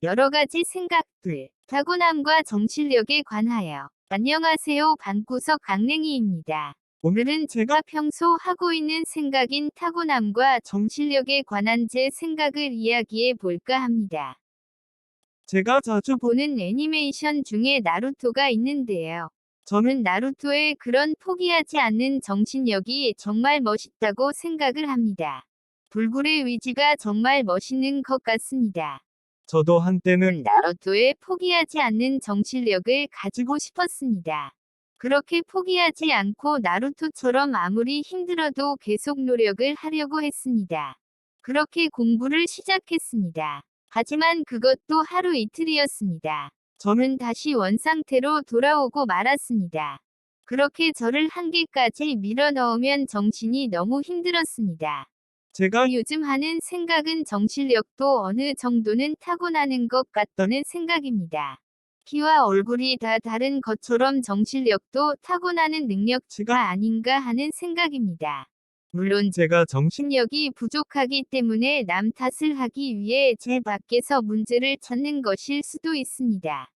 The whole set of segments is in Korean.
여러 가지 생각들, 타고남과 정신력에 관하여. 안녕하세요. 방구석 강냉이입니다. 오늘은 제가 평소 하고 있는 생각인 타고남과 정신력에 관한 제 생각을 이야기해 볼까 합니다. 제가 자주 보는 애니메이션 중에 나루토가 있는데요. 저는 나루토의 그런 포기하지 않는 정신력이 정말 멋있다고 생각을 합니다. 불굴의 의지가 정말 멋있는 것 같습니다. 저도 한때는 나루토의 포기하지 않는 정신력을 가지고 싶었습니다. 그렇게 포기하지 않고 나루토처럼 아무리 힘들어도 계속 노력을 하려고 했습니다. 그렇게 공부를 시작했습니다. 하지만 그것도 하루 이틀이었습니다. 저는 다시 원상태로 돌아오고 말았습니다. 그렇게 저를 한계까지 밀어 넣으면 정신이 너무 힘들었습니다. 제가 요즘 하는 생각은 정신력도 어느 정도는 타고나는 것 같다는 생각입니다. 키와 얼굴이 다 다른 것처럼 정신력도 타고나는 능력치가 아닌가 하는 생각입니다. 물론 제가 정신력이 부족하기 때문에 남 탓을 하기 위해 제 밖에서 문제를 찾는 것일 수도 있습니다.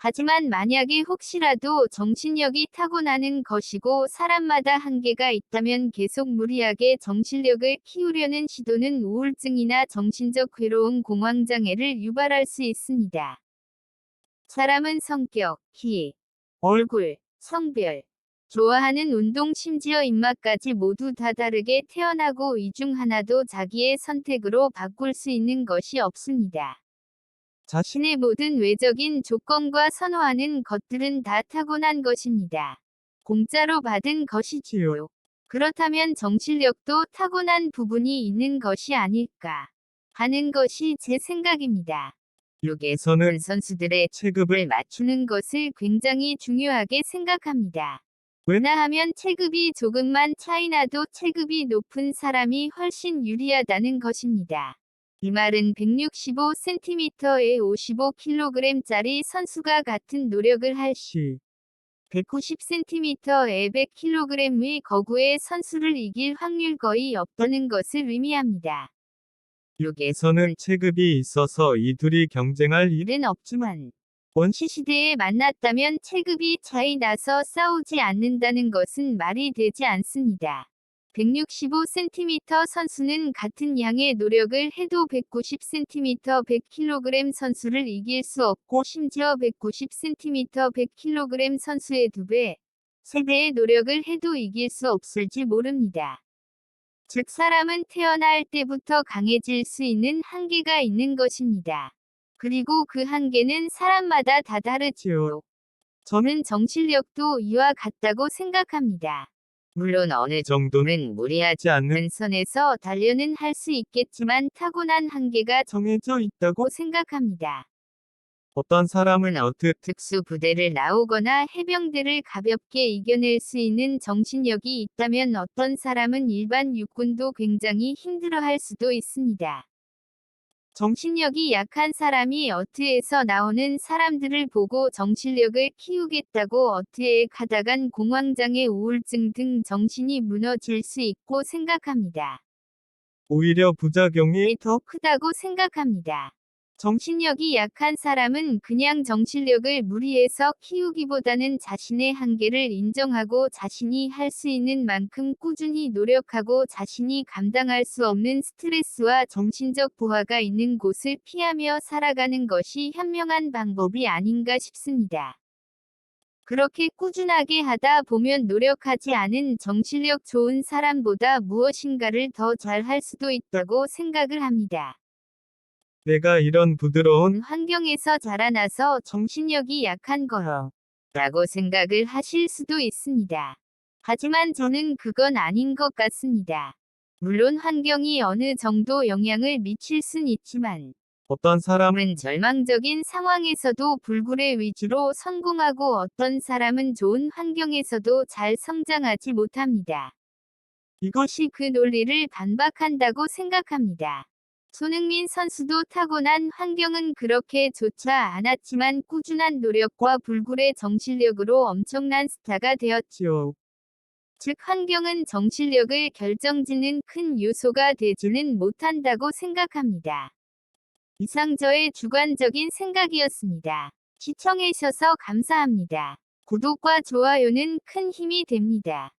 하지만 만약에 혹시라도 정신력이 타고나는 것이고 사람마다 한계가 있다면 계속 무리하게 정신력을 키우려는 시도는 우울증이나 정신적 괴로움 공황장애를 유발할 수 있습니다. 사람은 성격, 키, 얼굴, 성별, 좋아하는 운동 심지어 입맛까지 모두 다 다르게 태어나고 이 중 하나도 자기의 선택으로 바꿀 수 있는 것이 없습니다. 자신의 모든 외적인 조건과 선호하는 것들은 다 타고난 것입니다. 공짜로 받은 것이지요. 그렇다면 정신력도 타고난 부분이 있는 것이 아닐까 하는 것이 제 생각입니다. 육에서는 선수들의 체급을 맞추는 것을 굉장히 중요하게 생각합니다. 왜냐하면 체급이 조금만 차이 나도 체급이 높은 사람이 훨씬 유리하다는 것입니다. 이 말은 165cm에 55kg짜리 선수가 같은 노력을 할 시 190cm에 100kg의 거구의 선수를 이길 확률 거의 없다는 것을 의미합니다. 육에서는 체급이 있어서 이 둘이 경쟁할 일은 없지만 원시시대에 만났다면 체급이 차이 나서 싸우지 않는다는 것은 말이 되지 않습니다. 165cm 선수는 같은 양의 노력을 해도 190cm 100kg 선수를 이길 수 없고 심지어 190cm 100kg 선수의 2배, 3배의 노력을 해도 이길 수 없을지 모릅니다. 즉 사람은 태어날 때부터 강해질 수 있는 한계가 있는 것입니다. 그리고 그 한계는 사람마다 다 다르지요. 저는 정신력도 이와 같다고 생각합니다. 물론 어느 정도는 무리하지 않는 선에서 단련은 할 수 있겠지만 타고난 한계가 정해져 있다고 생각합니다. 어떤 사람은 특수부대를 나오거나 해병대를 가볍게 이겨낼 수 있는 정신력이 있다면 어떤 사람은 일반 육군도 굉장히 힘들어할 수도 있습니다. 정신력이 약한 사람이 어트에서 나오는 사람들을 보고 정신력을 키우겠다고 어트에 가다간 공황장애 우울증 등 정신이 무너질 수 있고 생각합니다. 오히려 부작용이 더 크다고 생각합니다. 정신력이 약한 사람은 그냥 정신력을 무리해서 키우기보다는 자신의 한계를 인정하고 자신이 할 수 있는 만큼 꾸준히 노력하고 자신이 감당할 수 없는 스트레스와 정신적 부하가 있는 곳을 피하며 살아가는 것이 현명한 방법이 아닌가 싶습니다. 그렇게 꾸준하게 하다 보면 노력하지 않은 정신력 좋은 사람보다 무엇인가를 더 잘할 수도 있다고 생각을 합니다. 내가 이런 부드러운 환경에서 자라나서 정신력이 약한 거요. 라고 생각을 하실 수도 있습니다. 하지만 저는 그건 아닌 것 같습니다. 물론 환경이 어느 정도 영향을 미칠 순 있지만 어떤 사람은 절망적인 상황에서도 불굴의 위주로 성공하고 어떤 사람은 좋은 환경에서도 잘 성장하지 못합니다. 이것이 그 논리를 반박한다고 생각합니다. 손흥민 선수도 타고난 환경은 그렇게 좋지 않았지만 꾸준한 노력과 불굴의 정신력으로 엄청난 스타가 되었지요. 즉 환경은 정신력을 결정짓는 큰 요소가 되지는 못한다고 생각합니다. 이상 저의 주관적인 생각이었습니다. 시청해주셔서 감사합니다. 구독과 좋아요는 큰 힘이 됩니다.